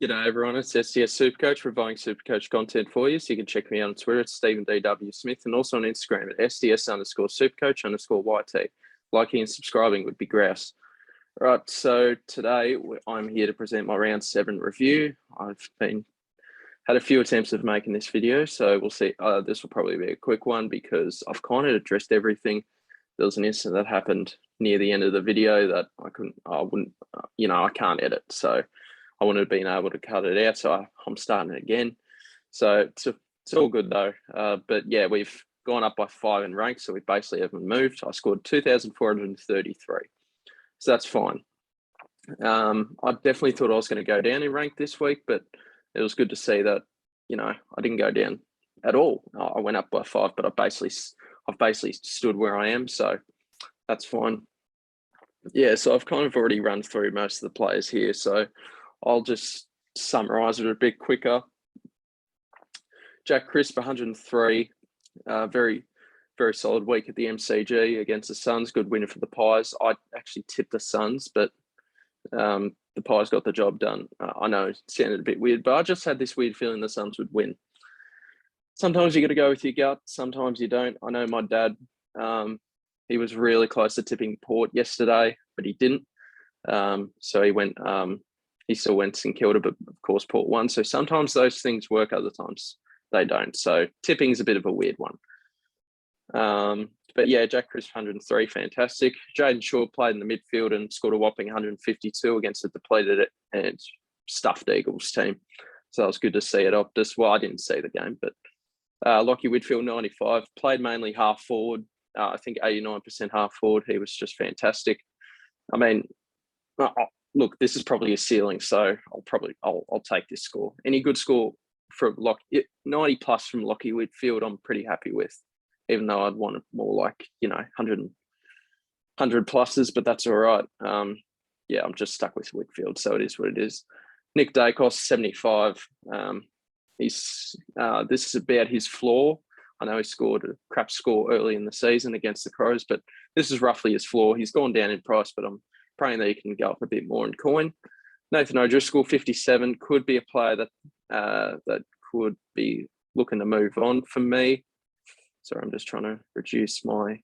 G'day everyone, it's SDS Supercoach, providing Supercoach content for you. So you can check me out on Twitter at Stephen D.W. Smith and also on Instagram at SDS_Supercoach_YT. Liking and subscribing would be grouse. Right, so today I'm here to present my round 7 review. I've had a few attempts of making this video, so we'll see. This will probably be a quick one because I've kind of addressed everything. There was an incident that happened near the end of the video that I can't edit, so I wouldn't have been able to cut it out, so I'm starting it again. So it's all good though. But yeah, we've gone up by 5 in rank, so we basically haven't moved. I scored 2,433, so that's fine. I definitely thought I was going to go down in rank this week, but it was good to see that I didn't go down at all. I went up by 5, but I've basically stood where I am, so that's fine. Yeah, so I've kind of already run through most of the players here, so I'll just summarise it a bit quicker. Jack Crisp, 103, very, very solid week at the MCG against the Suns. Good winner for the Pies. I actually tipped the Suns, but the Pies got the job done. I know it sounded a bit weird, but I just had this weird feeling the Suns would win. Sometimes you got to go with your gut. Sometimes you don't. I know my dad, he was really close to tipping Port yesterday, but he didn't. So he went... he still went St Kilda, but of course Port won. So sometimes those things work, other times they don't. So tipping is a bit of a weird one. But yeah, Jack Crisp, 103, fantastic. Jaden Shaw played in the midfield and scored a whopping 152 against a depleted and stuffed Eagles team. So that was good to see at Optus. Well, I didn't see the game, but Lockie Whitfield, 95, played mainly half forward. I think 89% half forward. He was just fantastic. I mean, look, this is probably a ceiling, so I'll take this score. Any good score from 90 plus from Lockie Whitfield, I'm pretty happy with, even though I'd want it more like 100 pluses, but that's all right. Yeah, I'm just stuck with Whitfield, so it is what it is. Nick Dacos, 75. This is about his floor. I know he scored a crap score early in the season against the Crows, but this is roughly his floor. He's gone down in price, but I'm praying that he can go up a bit more in coin. Nathan O'Driscoll, 57, could be a player that could be looking to move on for me. Sorry, I'm just trying to reduce my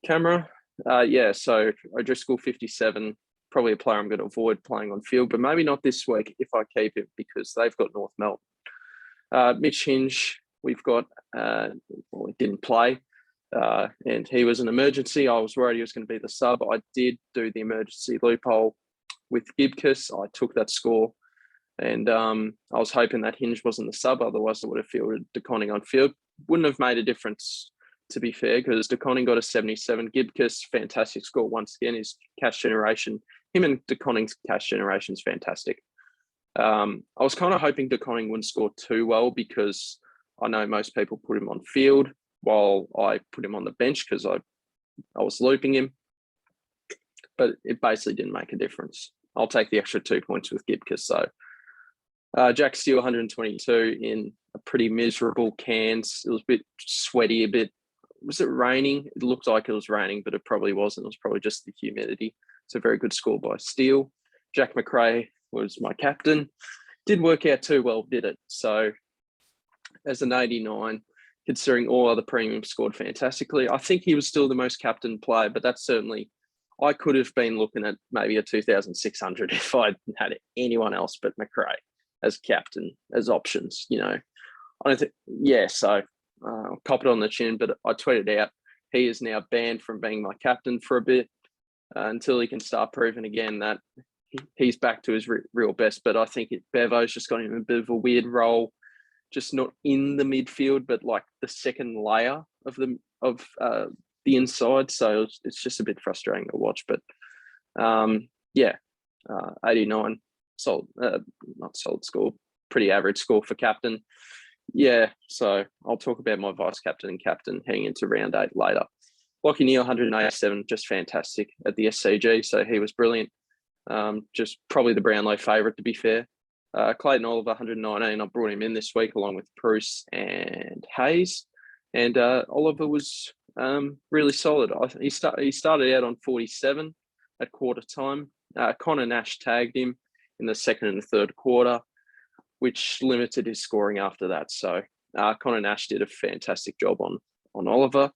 camera. Yeah, so O'Driscoll, 57, probably a player I'm going to avoid playing on field, but maybe not this week if I keep him because they've got North Melbourne. Mitch Hinge, we've got, he didn't play. And he was an emergency. I was worried he was going to be the sub. I did do the emergency loophole with Gibcus. I took that score, and I was hoping that Hinge wasn't the sub. Otherwise, I would have fielded De Koning on field. Wouldn't have made a difference, to be fair, because De Koning got a 77. Gibcus, fantastic score once again. His cash generation, him and De Koning's cash generation is fantastic. I was kind of hoping De Koning wouldn't score too well because I know most people put him on field, while I put him on the bench because I was looping him. But it basically didn't make a difference. I'll take the extra 2 points with Gibcus. So Jack Steele, 122 in a pretty miserable Cairns. It was a bit sweaty, a bit. Was it raining? It looked like it was raining, but it probably wasn't. It was probably just the humidity. It's a very good score by Steele. Jack Macrae was my captain. Didn't work out too well, did it? So as an 89, considering all other premiums scored fantastically. I think he was still the most captain player, but that's certainly, I could have been looking at maybe a 2,600 if I'd had anyone else but Macrae as captain, as options, I don't think, yeah, so I'll cop it on the chin, but I tweeted out, he is now banned from being my captain for a bit until he can start proving again that he's back to his real best. But I think Bevo's just got him a bit of a weird role, just not in the midfield, but like the second layer of the inside. So it's just a bit frustrating to watch. But yeah, 89, solid, not solid score, pretty average score for captain. Yeah, so I'll talk about my vice captain and captain heading into round 8 later. Lockie Neal, 187, just fantastic at the SCG. So he was brilliant. Just probably the Brownlow favourite, to be fair. Clayton Oliver, 119. I brought him in this week along with Bruce and Hayes. And Oliver was really solid. He started out on 47 at quarter time. Connor Nash tagged him. in the second and the third quarter, which limited his scoring after that. So Connor Nash did a fantastic job on Oliver.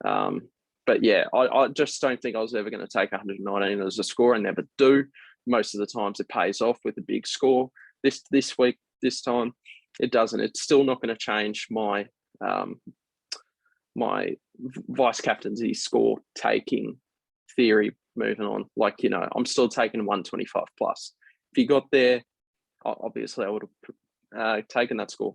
But yeah, I just don't think I was ever going to take 119 as a score. I never do. Most of the times it pays off with a big score. This week, this time, it doesn't. It's still not going to change my my vice captaincy score taking theory moving on. Like, you know, I'm still taking 125 plus. If you got there, obviously I would have taken that score.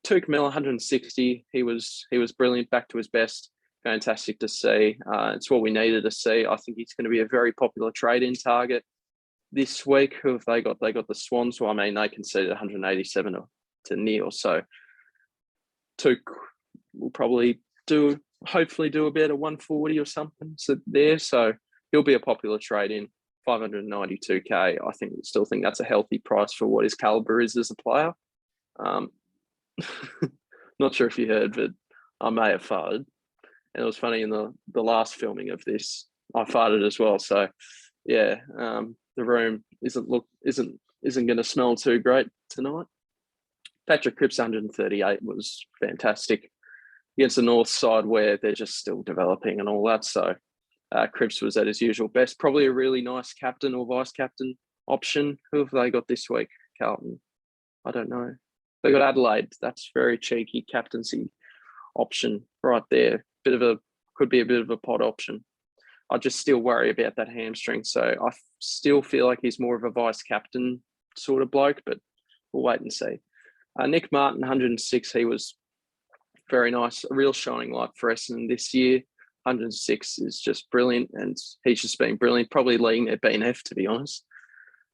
Tuke Miller, 160. He was brilliant, back to his best. Fantastic to see. It's what we needed to see. I think he's going to be a very popular trade-in target this week. Who have they got? They got the Swans. Well, I mean, they conceded 187 to nil. So Tuke will probably hopefully do about a 140 or something there. So he'll be a popular trade-in. 592k. I still think that's a healthy price for what his caliber is as a player. Not sure if you heard, but I may have farted. And it was funny in the last filming of this, I farted as well. So yeah, the room isn't going to smell too great tonight. Patrick Cripps 138 was fantastic against the North side where they're just still developing and all that. So Cripps was at his usual best. Probably a really nice captain or vice captain option. Who have they got this week? Carlton? I don't know. They got Adelaide. That's very cheeky captaincy option right there. Could be a bit of a pod option. I just still worry about that hamstring. So I still feel like he's more of a vice captain sort of bloke, but we'll wait and see. Nick Martin, 106. He was very nice. A real shining light for Essendon this year. 106 is just brilliant, and he's just been brilliant, probably leading their BNF, to be honest.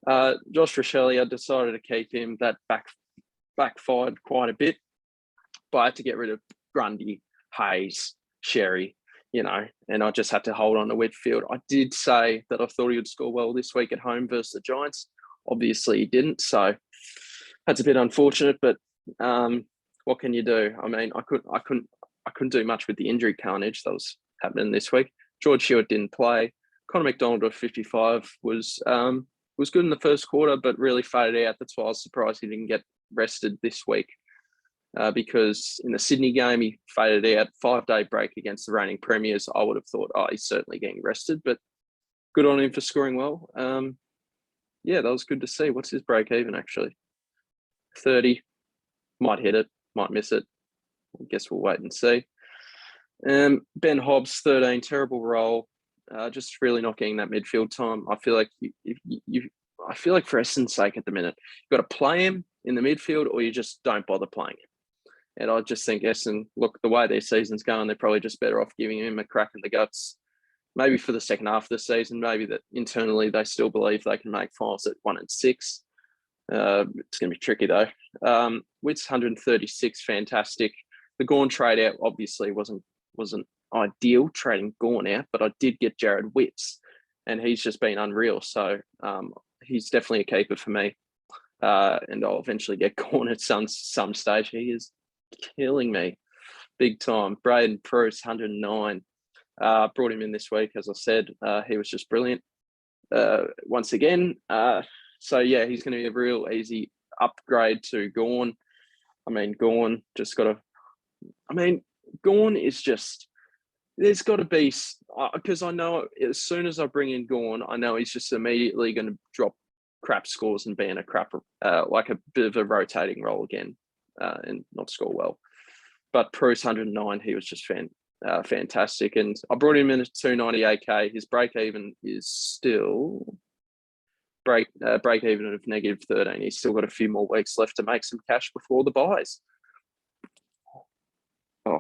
Josh Rochelle, I decided to keep him. That backfired quite a bit, but I had to get rid of Grundy, Hayes, Sherry, you know, and I just had to hold on to Whitfield. I did say that I thought he would score well this week at home versus the Giants. Obviously, he didn't, so that's a bit unfortunate, but what can you do? I mean, I couldn't do much with the injury carnage that was happening this week. George Hewitt didn't play. Connor McDonald at 55 was good in the first quarter, but really faded out. That's why I was surprised he didn't get rested this week, because in the Sydney game he faded out. 5-day break against the reigning premiers. I would have thought, he's certainly getting rested, but good on him for scoring well. Yeah, that was good to see. What's his break even actually? 30. Might hit it, might miss it. I guess we'll wait and see. Ben Hobbs, 13, terrible role. Just really not getting that midfield time. I feel like I feel like for Essendon's sake at the minute, you've got to play him in the midfield or you just don't bother playing him. And I just think Essendon, look, the way their season's going, they're probably just better off giving him a crack in the guts. Maybe for the second half of the season, maybe that internally they still believe they can make finals at 1 and 6. It's going to be tricky though. Witt's 136, fantastic. The Gawn trade out obviously wasn't ideal trading Gawn out, but I did get Jared Witts, and he's just been unreal. So he's definitely a keeper for me, and I'll eventually get Gawn at some stage. He is killing me big time. Braden Bruce, 109. Brought him in this week, as I said. He was just brilliant once again. So yeah, he's going to be a real easy upgrade to Gawn. I mean, Gawn just got to. I mean, Gawn is just. There's got to be, because I know as soon as I bring in Gawn, I know he's just immediately going to drop crap scores and be in a crap, like a bit of a rotating role again, and not score well. But Bruce 109, he was just fantastic, and I brought him in at 298k. His break even is still break even of -13. He's still got a few more weeks left to make some cash before the buys. Oh,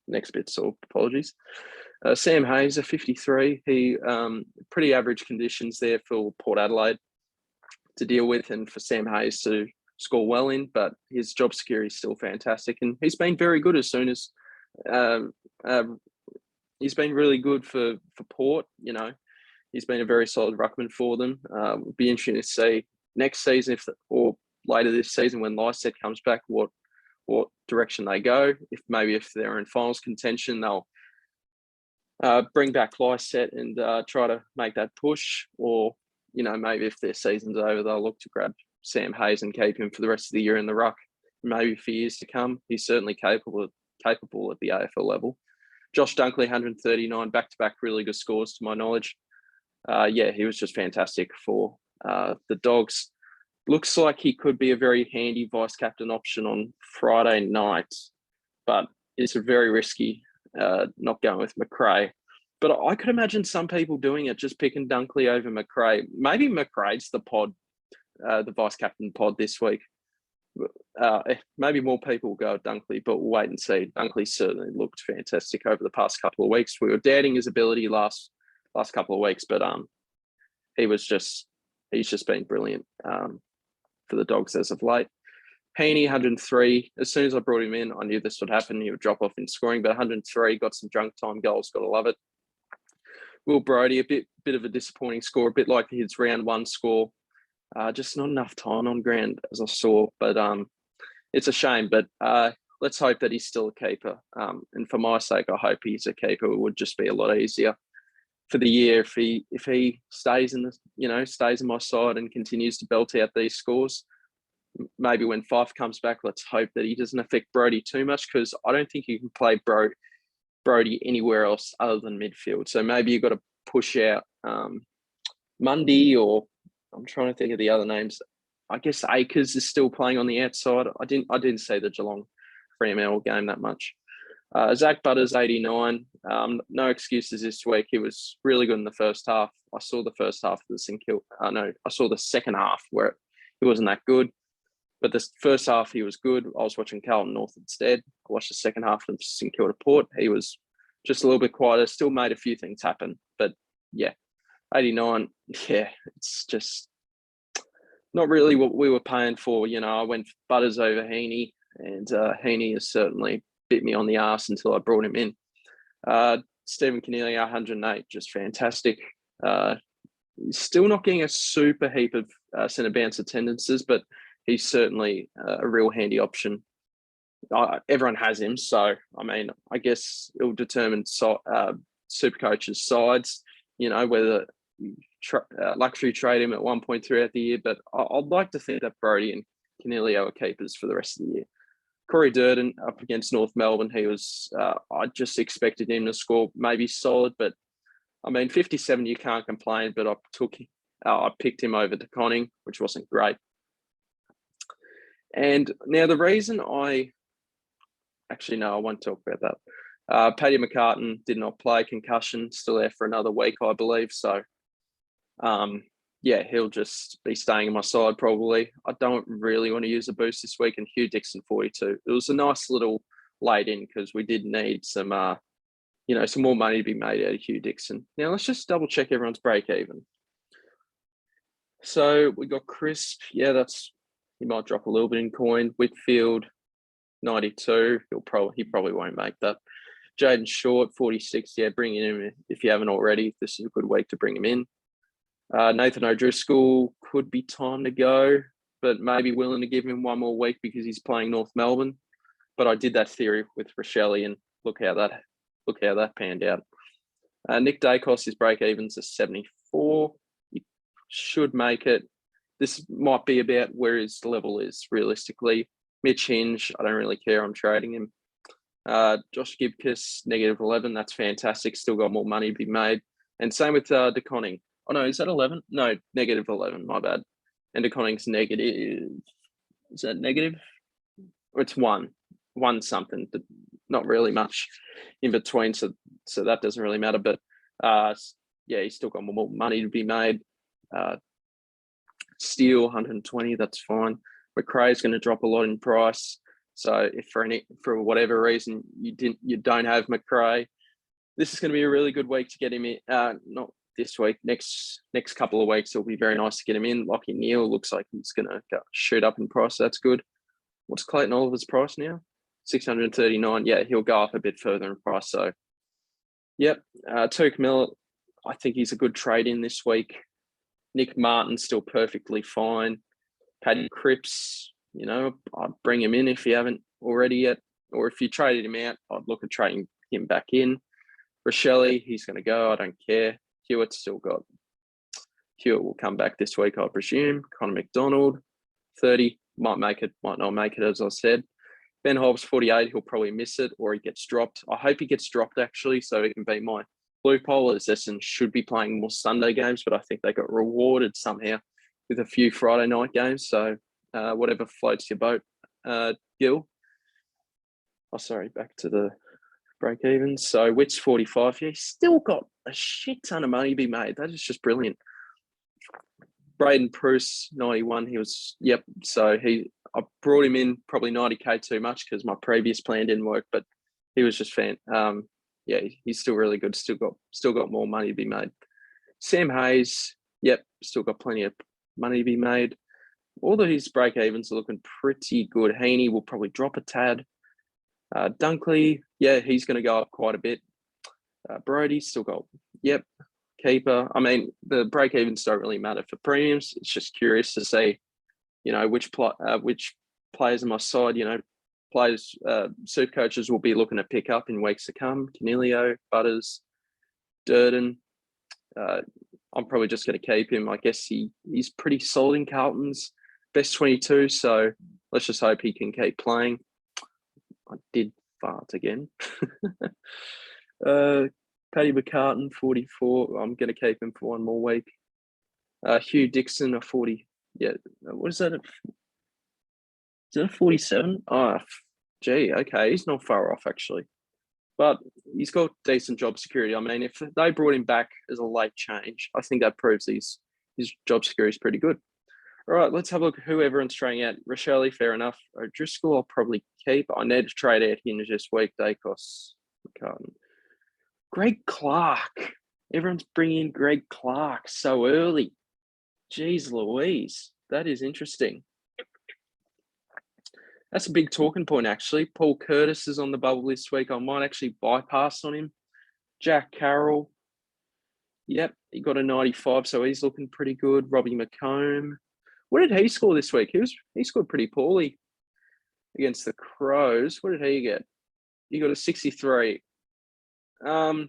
next bit, so apologies. Sam Hayes, a 53. He pretty average conditions there for Port Adelaide to deal with, and for Sam Hayes to score well in, but his job security is still fantastic, and he's been very good as soon as he's been really good for Port. You know, he's been a very solid ruckman for them. It'll be interesting to see next season or later this season when Lysett comes back, what direction they go. If they're in finals contention, they'll bring back Lysett and try to make that push, or maybe if their season's over, they'll look to grab Sam Hayes and keep him for the rest of the year in the ruck, maybe for years to come. He's certainly capable at the AFL level. Josh Dunkley, 139, back-to-back really good scores to my knowledge. He was just fantastic for the Dogs. Looks like he could be a very handy vice-captain option on Friday night, but it's very risky not going with Macrae. But I could imagine some people doing it, just picking Dunkley over Macrae. Maybe Macrae's the vice-captain pod this week. Maybe more people will go with Dunkley, but we'll wait and see. Dunkley certainly looked fantastic over the past couple of weeks. We were doubting his ability last couple of weeks, but he's just been brilliant for the Dogs as of late. Heaney, 103. As soon as I brought him in, I knew this would happen. He would drop off in scoring, but 103, got some drunk time goals. Got to love it. Will Brodie, a bit of a disappointing score, a bit like his round one score. Just not enough time on ground, as I saw. But it's a shame. But let's hope that he's still a keeper. And for my sake, I hope he's a keeper. It would just be a lot easier for the year if he stays stays in my side and continues to belt out these scores. Maybe when Fife comes back, let's hope that he doesn't affect Brodie too much, because I don't think you can play Brodie anywhere else other than midfield. So maybe you've got to push out Mundy, or I'm trying to think of the other names. I guess Akers is still playing on the outside. I didn't see the Geelong Fremantle game that much. Zach Butters, 89. No excuses this week. He was really good in the first half. I saw the first half of the St Kilda. I saw the second half where he wasn't that good. But the first half, he was good. I was watching Carlton North instead. I watched the second half of St Kilda Port. He was just a little bit quieter, still made a few things happen. But, 89, it's just not really what we were paying for. I went Butters over Heaney, and Heaney has certainly bit me on the arse until I brought him in. Stephen Coniglio, 108, just fantastic. He's still not getting a super heap of centre bounce attendances, but he's certainly a real handy option. Everyone has him, so I guess it'll determine Supercoach's sides. Whether luxury trade him at one point throughout the year. But I'd like to think that Brodie and Coniglio are keepers for the rest of the year. Corey Durden up against North Melbourne. He was. I just expected him to score maybe solid, but 57. You can't complain. But I picked him over De Koning, which wasn't great. And now the reason I won't talk about that. Paddy McCartan did not play, concussion, still there for another week, I believe. So, he'll just be staying in my side probably. I don't really want to use a boost this week. And Hugh Dixon, 42. It was a nice little laid in because we did need some more money to be made out of Hugh Dixon. Now let's just double check everyone's break even. So we got Crisp. Yeah, he might drop a little bit in coin. Whitfield, 92. He probably won't make that. Jaden Short, 46. Yeah, bring him in if you haven't already. This is a good week to bring him in. Nathan O'Driscoll could be time to go, but maybe willing to give him one more week because he's playing North Melbourne. But I did that theory with Rochelle, and look how that panned out. Nick Dacos, his break evens are 74. He should make it. This might be about where his level is realistically. Mitch Hinge, I don't really care. I'm trading him. Josh Gibcus, -11. That's fantastic. Still got more money to be made. And same with De Koning. Oh, no, is that 11? No, -11. My bad. And De Koning's negative. Is that negative? Or it's 1 something. Not really much in between. So that doesn't really matter. But he's still got more money to be made. Steele, 120. That's fine. Macrae is going to drop a lot in price. So if for whatever reason you don't have Macrae, this is going to be a really good week to get him in. Not this week, next couple of weeks, it'll be very nice to get him in. Lockie Neal looks like he's going to shoot up in price. That's good. What's Clayton Oliver's price now? 639. Yeah, he'll go up a bit further in price. So, yep. Tuke Miller, I think he's a good trade in this week. Nick Martin still perfectly fine. Paddy Cripps, I'd bring him in if you haven't already yet. Or if you traded him out, I'd look at trading him back in. Rochelle, he's going to go. I don't care. Hewitt's still got Hewitt will come back this week, I presume. Connor McDonald, 30, might make it, might not make it, as I said. Ben Hobbs, 48, he'll probably miss it or he gets dropped. I hope he gets dropped, actually, so it can be my loophole, as Essendon should be playing more Sunday games, but I think they got rewarded somehow with a few Friday night games. So whatever floats your boat, Gil. Oh, sorry, back to the break even. So Witt's 45. Yeah, he's still got a shit ton of money to be made. That is just brilliant. Braden Pruce, 91. He was, yep. So I brought him in probably 90K too much because my previous plan didn't work, but he was just yeah, he's still really good. Still got more money to be made. Sam Hayes, yep, still got plenty of money to be made. All of his break evens are looking pretty good. Heaney will probably drop a tad. Dunkley, yeah, he's going to go up quite a bit. Brody still got, yep, keeper. I mean, the break evens don't really matter for premiums. It's just curious to see, which players on my side, players, super coaches will be looking to pick up in weeks to come. Canelio, Butters, Durden. I'm probably just going to keep him. I guess he's pretty solid in Carlton's best 22. So let's just hope he can keep playing. I did fart again. Paddy McCartan, 44. I'm going to keep him for one more week. Hugh Dixon, a 40. Yeah, what is that? Is that a 47? Oh, gee, okay. He's not far off, actually. But he's got decent job security. I mean, if they brought him back as a late change, I think that proves his job security is pretty good. All right, let's have a look at who everyone's trading out. Rochelle, fair enough. O'Driscoll, I'll probably keep. I need to trade out Hinge this week. Dacos, McCartan. Greg Clark. Everyone's bringing in Greg Clark so early. Jeez Louise. That is interesting. That's a big talking point, actually. Paul Curtis is on the bubble this week. I might actually bypass on him. Jack Carroll. Yep, he got a 95, so he's looking pretty good. Robbie McComb. What did he score this week? He scored pretty poorly against the Crows. What did he get? He got a 63. There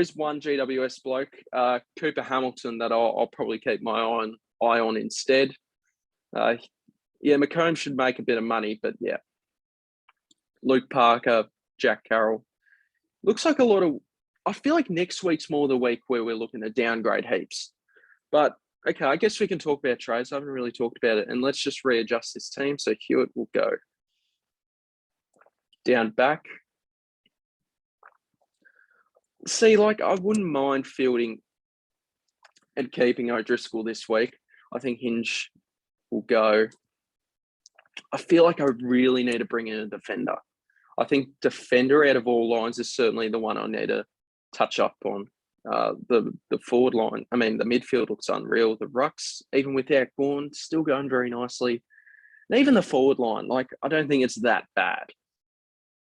is one GWS bloke, Cooper Hamilton, that I'll probably keep my eye on instead. Yeah, McComb should make a bit of money, but yeah. Luke Parker, Jack Carroll. Looks like a lot of... I feel like next week's more the week where we're looking to downgrade heaps. But, okay, I guess we can talk about trades. I haven't really talked about it. And let's just readjust this team. So Hewitt will go down back. See, like, I wouldn't mind fielding and keeping O'Driscoll this week. I think Hinge will go. I feel like I really need to bring in a defender. I think defender out of all lines is certainly the one I need to touch up on. The forward line, I mean, the midfield looks unreal. The rucks, even without Gawn, still going very nicely. And even the forward line, like, I don't think it's that bad.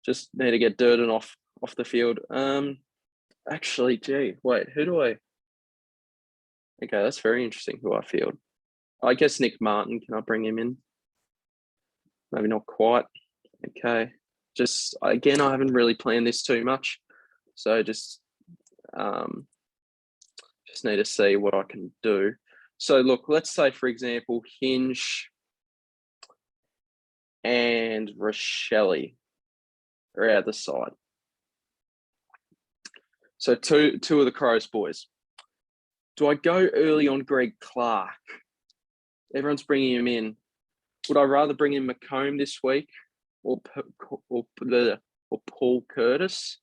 Just need to get Durden off the field. Actually, gee, wait, who do I... Okay, that's very interesting who I field. I guess Nick Martin, can I bring him in? Maybe not quite. Okay. Just, again, I haven't really planned this too much. So just need to see what I can do. So look, let's say, for example, Hinge and Rochelle are out the side. So two of the Crows boys. Do I go early on Greg Clark? Everyone's bringing him in. Would I rather bring in McComb this week or Paul Curtis?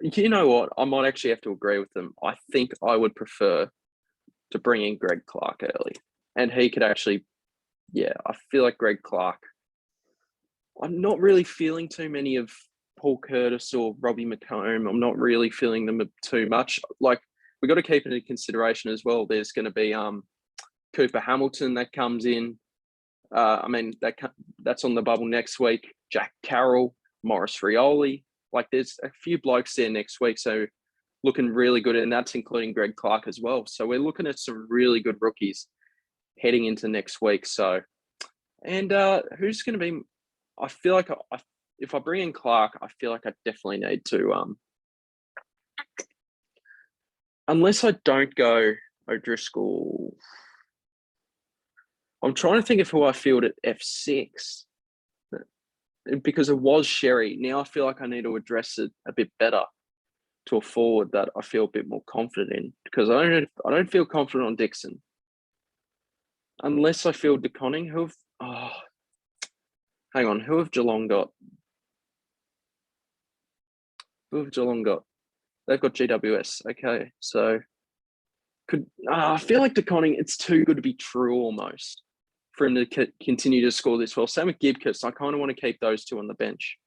You know what? I might actually have to agree with them. I think I would prefer to bring in Greg Clark early. And he could actually, yeah, I feel like Greg Clark. I'm not really feeling too many of Paul Curtis or Robbie McComb. I'm not really feeling them too much. Like, we've got to keep it in consideration as well. There's going to be Cooper Hamilton that comes in. I mean, that's on the bubble next week. Jack Carroll, Morris Rioli. Like, there's a few blokes there next week. So looking really good. And that's including Greg Clark as well. So we're looking at some really good rookies heading into next week. So, and who's going to be... I feel like if I bring in Clark, I feel like I definitely need to, unless I don't go O'Driscoll. I'm trying to think of who I field at F6 because it was Sherry. Now I feel like I need to address it a bit better to a forward that I feel a bit more confident in, because I don't feel confident on Dixon unless I field DeConning. Hang on, who have Geelong got? They've got GWS. Okay, so I feel like DeConning, it's too good to be true almost for him to continue to score this well. Same with Gibcus. I kind of want to keep those two on the bench.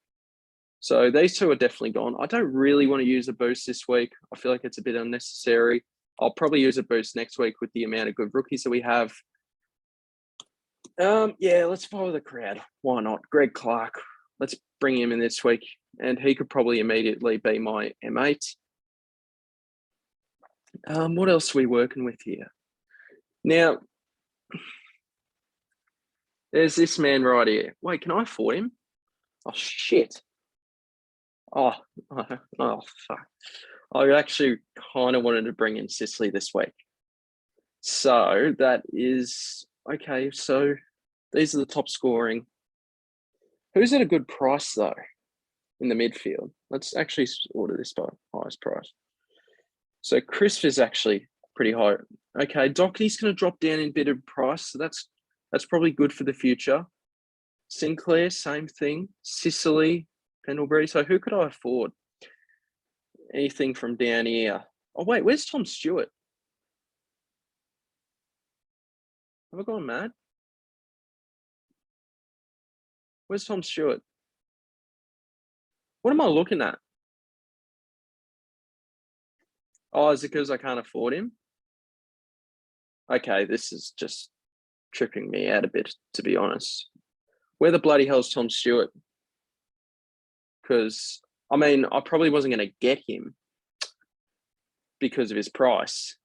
So these two are definitely gone. I don't really want to use a boost this week. I feel like it's a bit unnecessary. I'll probably use a boost next week with the amount of good rookies that we have. Yeah, let's follow the crowd. Why not? Greg Clark. Let's bring him in this week, and he could probably immediately be my M8. What else are we working with here? Now, there's this man right here. Wait, can I afford him? Oh, shit. Oh, fuck. I actually kind of wanted to bring in Sicily this week. So that is, okay, so these are the top scoring. Who's at a good price, though, in the midfield? Let's actually order this by highest price. So Crisp is actually pretty high. Okay, Doherty's going to drop down in a bit of price, so that's probably good for the future. Sinclair, same thing. Sicily, Pendlebury. So who could I afford? Anything from down here? Oh, wait, where's Tom Stewart? Have I gone mad? Where's Tom Stewart? What am I looking at? Oh, is it because I can't afford him? Okay, this is just tripping me out a bit, to be honest. Where the bloody hell's Tom Stewart? Because, I mean, I probably wasn't going to get him because of his price.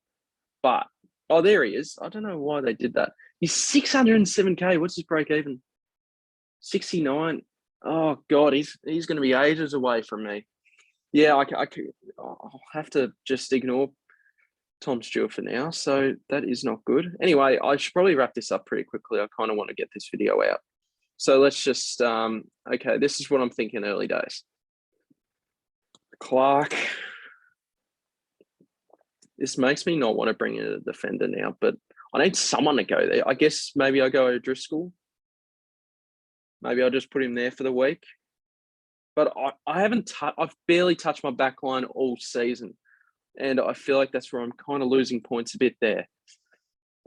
But, oh, there he is. I don't know why they did that. He's 607K. What's his break even? 69. Oh, God, he's going to be ages away from me. Yeah, I'll have to just ignore Tom Stewart for now. So that is not good. Anyway, I should probably wrap this up pretty quickly. I kind of want to get this video out. So let's just, okay, this is what I'm thinking early days. Clark. This makes me not want to bring in a defender now, but I need someone to go there. I guess maybe I go O'Driscoll. Maybe I'll just put him there for the week. But I've barely touched my back line all season. And I feel like that's where I'm kind of losing points a bit there.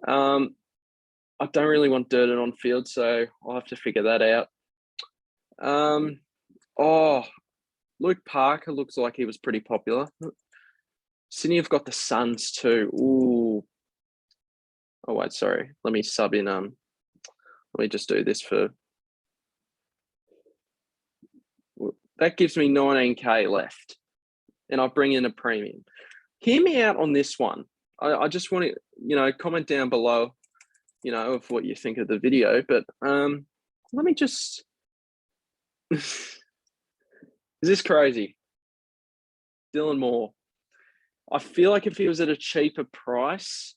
I don't really want Durden on field, so I'll have to figure that out. Luke Parker looks like he was pretty popular. Sydney have got the Suns too. Ooh. Oh, wait, sorry. Let me sub in. Let me just do this for... That gives me 19K left. And I bring in a premium. Hear me out on this one. I just want to, comment down below, of what you think of the video. But let me just... Is this crazy? Dylan Moore. I feel like if he was at a cheaper price,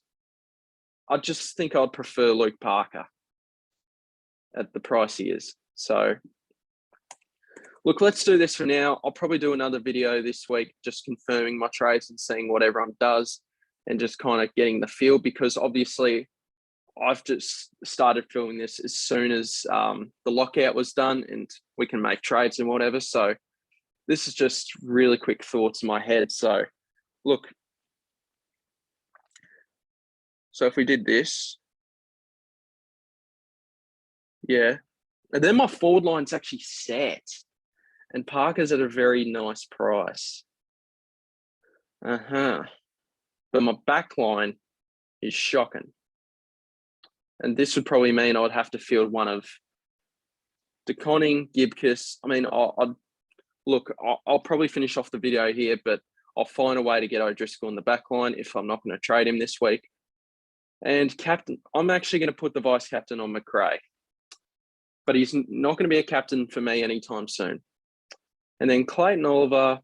I just think I'd prefer Luke Parker at the price he is. So, look, let's do this for now. I'll probably do another video this week, just confirming my trades and seeing what everyone does and just kind of getting the feel, because obviously I've just started filming this as soon as the lockout was done and we can make trades and whatever. So this is just really quick thoughts in my head. So look, so if we did this, yeah, and then my forward line's actually set and Parker's at a very nice price. But my back line is shocking. And this would probably mean I'd have to field one of DeConning, Gibcus. I mean, I'll probably finish off the video here, but I'll find a way to get O'Driscoll in the back line if I'm not going to trade him this week. And captain, I'm actually going to put the vice captain on Macrae. but he's not going to be a captain for me anytime soon. And then Clayton Oliver,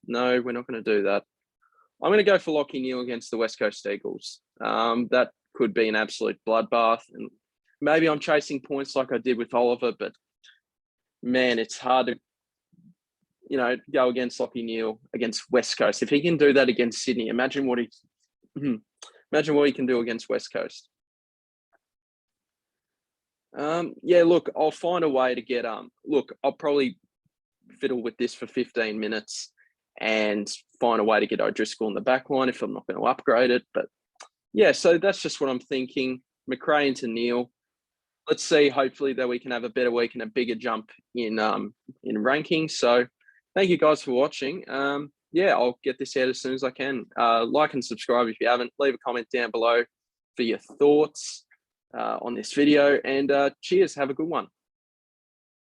no, we're not going to do that. I'm going to go for Lachie Neale against the West Coast Eagles. That could be an absolute bloodbath. And maybe I'm chasing points like I did with Oliver, but man, it's hard to, go against Lachie Neale against West Coast. If he can do that against Sydney, imagine what he can do against West Coast. Look, I'll find a way to get, I'll probably fiddle with this for 15 minutes and find a way to get O'Driscoll in the back line if I'm not going to upgrade it. But yeah, so that's just what I'm thinking. Macrae into Neale. Let's see, hopefully that we can have a better week and a bigger jump in rankings. So thank you guys for watching. I'll get this out as soon as I can. Like and subscribe if you haven't. Leave a comment down below for your thoughts on this video. And cheers. Have a good one.